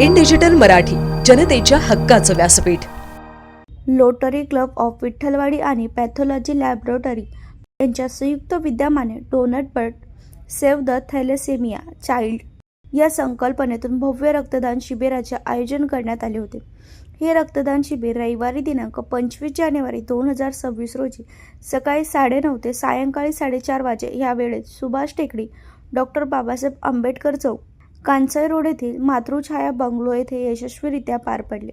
In digital Marathi, जनतेच्या हक्काचं व्यासपीठ. रोटरी क्लब ऑफ विठ्ठलवाडी आणि पॅथॉलॉजी लॅबोरेटरी यांच्या संयुक्त विद्यमाने donate blood save the thalassemia child या संकल्पनेतून भव्य रक्तदान शिबिराचे आयोजन करण्यात आले होते. हे रक्तदान शिबिर रविवारी दिनांक 25 जानेवारी 2026 रोजी सकाळी 9:30 ते सायंकाळी 4:30 वाजे या वेळेत सुभाष टेकडी, डॉक्टर बाबासाहेब आंबेडकर चौक, कांसाई रोड येथील मातृछाया बंगलो येथे यशस्वीरित्या पार पडले.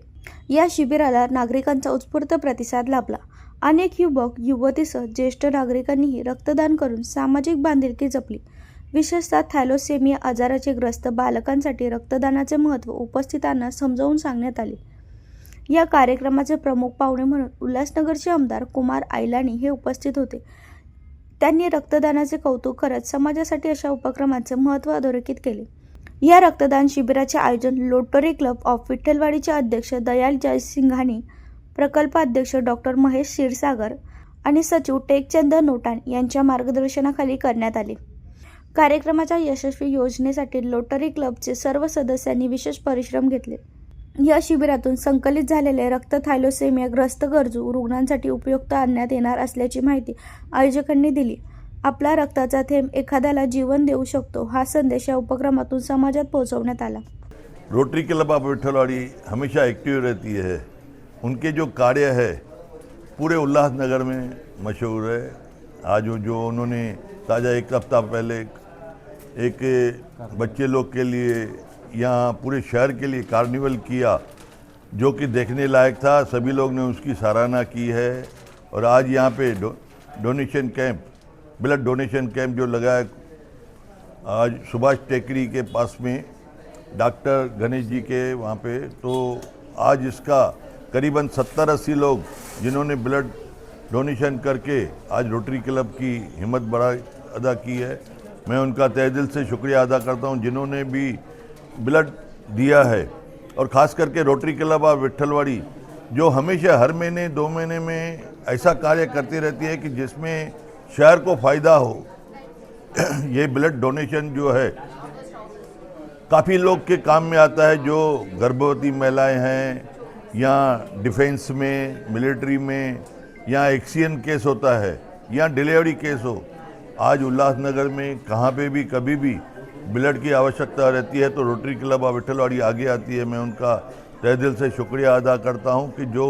या शिबिराला नागरिकांचा उत्स्फूर्त प्रतिसाद लाभला. अनेक युवक युवतीसह ज्येष्ठ नागरिकांनीही रक्तदान करून सामाजिक बांधिलकी जपली. विशेषतः थॅलेसेमिया आजाराचे ग्रस्त बालकांसाठी रक्तदानाचे महत्त्व उपस्थितांना समजावून सांगण्यात आले. या कार्यक्रमाचे प्रमुख पाहुणे म्हणून उल्हासनगरचे आमदार कुमार आयलानी हे उपस्थित होते. त्यांनी रक्तदानाचे कौतुक करत समाजासाठी अशा उपक्रमांचे महत्त्व अधोरेखित केले. या रक्तदान शिबिराचे आयोजन रोटरी क्लब ऑफ विठ्ठलवाडीचे अध्यक्ष दयाल जयसिंघानी, प्रकल्प अध्यक्ष डॉक्टर महेश क्षीरसागर आणि सचिव टेकचंद नोटान यांच्या मार्गदर्शनाखाली करण्यात आले. कार्यक्रमाच्या यशस्वी योजनेसाठी रोटरी क्लबचे सर्व सदस्यांनी विशेष परिश्रम घेतले. या शिबिरातून संकलित झालेले रक्त थॅलेसेमिया ग्रस्त गरजू रुग्णांसाठी उपयुक्त आणण्यात येणार असल्याची माहिती आयोजकांनी दिली. आपला रक्ताचा थेंब एखाद्याला जीवन देऊ शकतो, हा संदेश या उपक्रमातून समाजात पोहोचवण्यात आला. रोटरी क्लब ऑफ विठ्ठलवाड़ी हमेशा एक्टिव रहती है. उनके जो कार्य है पूरे उल्लासनगर में मशहूर है. आज जो उन्होंने ताज़ा एक हफ्ता पहले एक बच्चे लोग के लिए यहाँ पूरे शहर के लिए कार्निवल किया, जो कि देखने लायक था. सभी लोग ने उसकी सराहना की है. और आज यहाँ पे donation camp, blood donation camp जो लगा है आज सुभाष टेकरी के पास में डॉक्टर गणेश जी के वहाँ पे, तो आज इसका करीबन 70-80 लोग जिन्होंने ब्लड डोनेशन करके आज रोटरी क्लब की हिम्मत बढ़ा अदा की है. मैं उनका तहे दिल से शुक्रिया अदा करता हूँ जिन्होंने भी ब्लड दिया है. और ख़ास करके रोटरी क्लब ऑफ विठ्ठलवाड़ी जो हमेशा हर महीने 2 महीने में ऐसा कार्य करती रहती है कि जिसमें शहर को फ़ायदा हो. ये ब्लड डोनेशन जो है काफ़ी लोग के काम में आता है, जो गर्भवती महिलाएं हैं या डिफेंस में, मिलिट्री में, या एक्सीडेंट केस होता है या डिलीवरी केस हो. आज उल्लासनगर में कहाँ पे भी कभी भी ब्लड की आवश्यकता रहती है तो रोटरी क्लब ऑफ विठ्ठलवाड़ी आगे आती है. मैं उनका तहे दिल से शुक्रिया अदा करता हूँ कि जो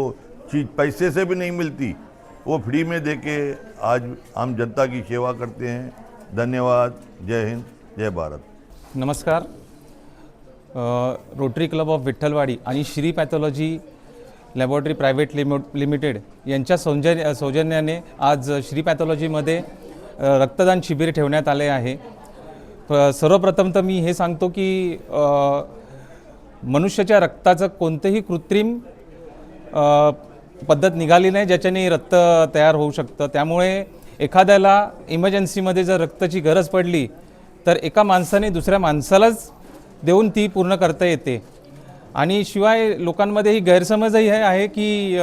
चीज़ पैसे से भी नहीं मिलती वो फ्री में देके आज आम जनता की सेवा करते हैं. धन्यवाद. जय हिंद, जय भारत. नमस्कार. रोटरी क्लब ऑफ विठ्ठलवाडी आणि Shri pathology laboratory private limited यांच्या सौजन्याने आज श्री पॅथॉलॉजीमध्ये रक्तदान शिबिर ठेवण्यात आले आहे. सर्वप्रथम तर मी हे सांगतो की मनुष्याच्या रक्ताचं कोणतेही कृत्रिम पद्धत निघाली नाही ज्याच्याने रक्त तयार होऊ शकतं. त्यामुळे एखाद्याला इमर्जन्सीमध्ये जर रक्ताची गरज पडली तर एका माणसाने दुसऱ्या माणसालाच देऊन ती पूर्ण करता येते. आणि शिवाय लोकांमध्ये ही गैरसमजही आहे की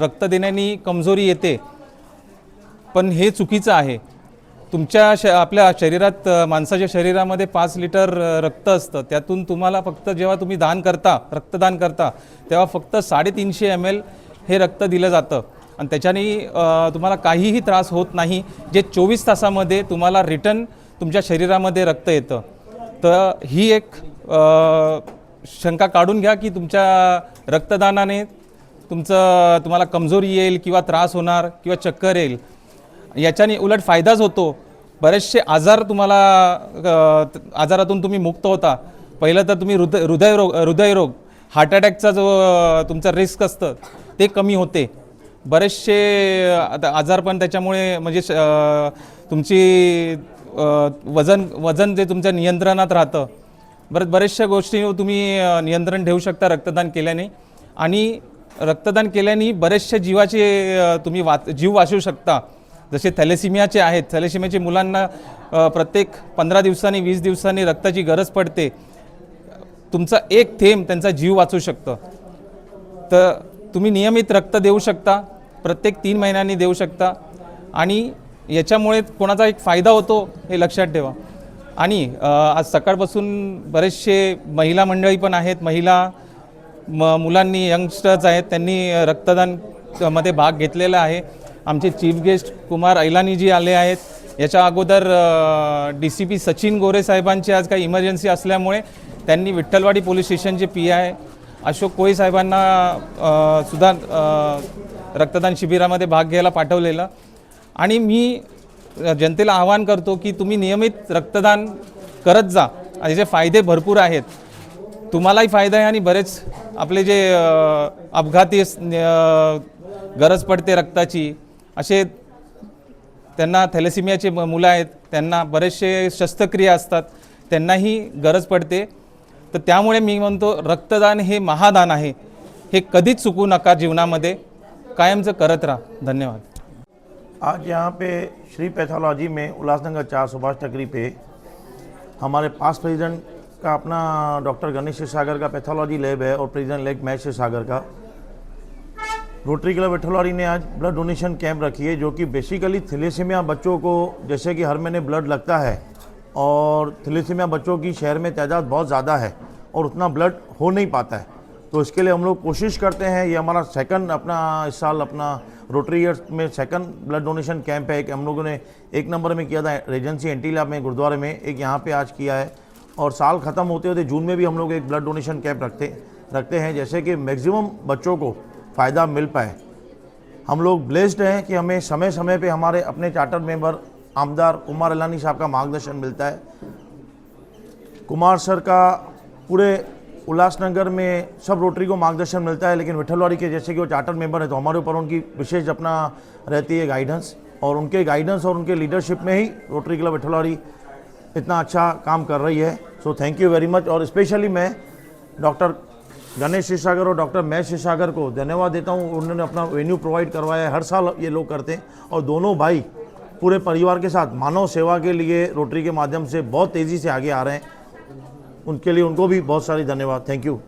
रक्त देण्याने कमजोरी येते, पण हे चुकीचं आहे. आपल्या शरीरात, माणसाच्या शरीरामध्ये 5 लिटर रक्त असतं. त्यातून तुम्हाला फक्त जेव्हा तुम्ही रक्तदान करता तेव्हा फक्त 350 ml हे रक्त दिलं जातं आणि त्याच्याने तुम्हाला काहीही त्रास होत नाही, जे 24 तासामध्ये तुम्हाला रिटर्न तुमच्या शरीरामध्ये रक्त येतं. तर ही एक शंका काढून घ्या की तुमच्या रक्तदानाने तुम्हाला कमजोरी येईल किंवा त्रास होणार किंवा चक्कर येईल. याच्याने उलट फायदाच होतो. बरेचसे आजारातून तुम्ही मुक्त होता. पहिलं तर तुम्ही हृदयरोग, हार्ट अटॅकचा जो तुमचा रिस्क असतं ते कमी होते. बरेचसे आजार पण त्याच्यामुळे म्हणजे तुमची वजन जे तुमच्या नियंत्रणात राहतं. बरेचशा गोष्टी तुम्ही नियंत्रण ठेवू शकता रक्तदान केल्याने. आणि रक्तदान केल्याने बरेचशा जीवाचे तुम्ही जीव वाचवू शकता. जसे थॅलेसेमियाचे आहेत, थॅलेसेमियाचे मुलांना प्रत्येक 15 दिवसांनी 20 दिवसांनी रक्ताची गरज पडते. तुमचा एक थेंब त्यांचा जीव वाचू शकतं. तर तुम्ही नियमित रक्त देऊ शकता, प्रत्येक 3 महिन्यांनी देऊ शकता आणि याच्यामुळे कोणाचा एक फायदा होतो हे लक्षात ठेवा. आणि आज सकाळपासून बरेचसे महिला मंडळी पण आहेत, मुलांनी यंगस्टर्स आहेत, त्यांनी रक्तदान मध्ये भाग घेतलेला आहे. आमचे चीफ गेस्ट कुमार ऐलानीजी आले आहेत. याच्या अगोदर DCP सचिन गोरे साहेबांची आज काही इमर्जन्सी असल्यामुळे त्यांनी विठ्ठलवाडी पोलीस स्टेशनचे PI अशोक कोळी साहेबांना सुद्धा रक्तदान शिबिरामध्ये भाग घ्यायला पाठवलेलं. आणि मी जनतेला आवाहन करतो की तुम्ही नियमित रक्तदान करत जा. याचे फायदे भरपूर आहेत, तुम्हालाही फायदा आहे आणि बरेच आपले जे अपघाती गरज पडते रक्ताची, असे त्यांना थॅलेसिमियाचे मुलं आहेत, त्यांना बरेचसे शस्त्रक्रिया असतात, त्यांनाही गरज पडते. तर त्यामुळे मी म्हणतो रक्तदान हे महादान आहे, हे कधीच चुकू नका, जीवनामध्ये कायमचं करत राहा. धन्यवाद. आज यहाँ पे श्री पैथोलॉजी में उल्लासनगर 4 सुभाष टकरी पे हमारे पास्ट प्रेसिडेंट का अपना डॉक्टर गणेश क्षीरसागर का पैथोलॉजी लैब है और प्रेसिडेंट लेग महेश क्षीरसागर का रोटरी क्लब विठलवाड़ी ने आज ब्लड डोनेशन कैंप रखी है, जो कि बेसिकली थैलेसीमिया बच्चों को, जैसे कि हर महीने ब्लड लगता है और थैलेसीमिया बच्चों की शहर में तादाद बहुत ज़्यादा है और उतना ब्लड हो नहीं पाता है, तो इसके लिए हम लोग कोशिश करते हैं. ये हमारा सेकंड अपना इस साल अपना रोटरी ईयर्स में सेकंड ब्लड डोनेशन कैंप है. एक हम लोगों ने 1 नंबर में किया था रेजेंसी एंटी लैब में गुरुद्वारे में, एक यहाँ पे आज किया है, और साल ख़त्म होते होते जून में भी हम लोग एक ब्लड डोनेशन कैंप रखते हैं, जैसे कि मैक्सिमम बच्चों को फ़ायदा मिल पाए. हम लोग ब्लेस्ड हैं कि हमें समय समय पे हमारे अपने चार्टर मेंबर आमदार कुमार ऐलानी साहब का मार्गदर्शन मिलता है. कुमार सर का पूरे उल्लासनगर में सब रोटरी को मार्गदर्शन मिलता है, लेकिन विठलवाड़ी के जैसे कि वो चार्टर मेंबर है तो हमारे ऊपर उनकी विशेष अपना रहती है गाइडेंस, और उनके गाइडेंस और उनके लीडरशिप में ही रोटरी क्लब विठलवाड़ी इतना अच्छा काम कर रही है. So thank you very much. और स्पेशली मैं डॉक्टर गणेश क्षीरसागर और डॉक्टर महेश क्षीरसागर को धन्यवाद देता हूँ. उन्होंने अपना वेन्यू प्रोवाइड करवाया है, हर साल ये लोग करते हैं, और दोनों भाई पूरे परिवार के साथ मानव सेवा के लिए रोटरी के माध्यम से बहुत तेज़ी से आगे आ रहे हैं. उनके लिए उनको भी बहुत सारी धन्यवाद. Thank you.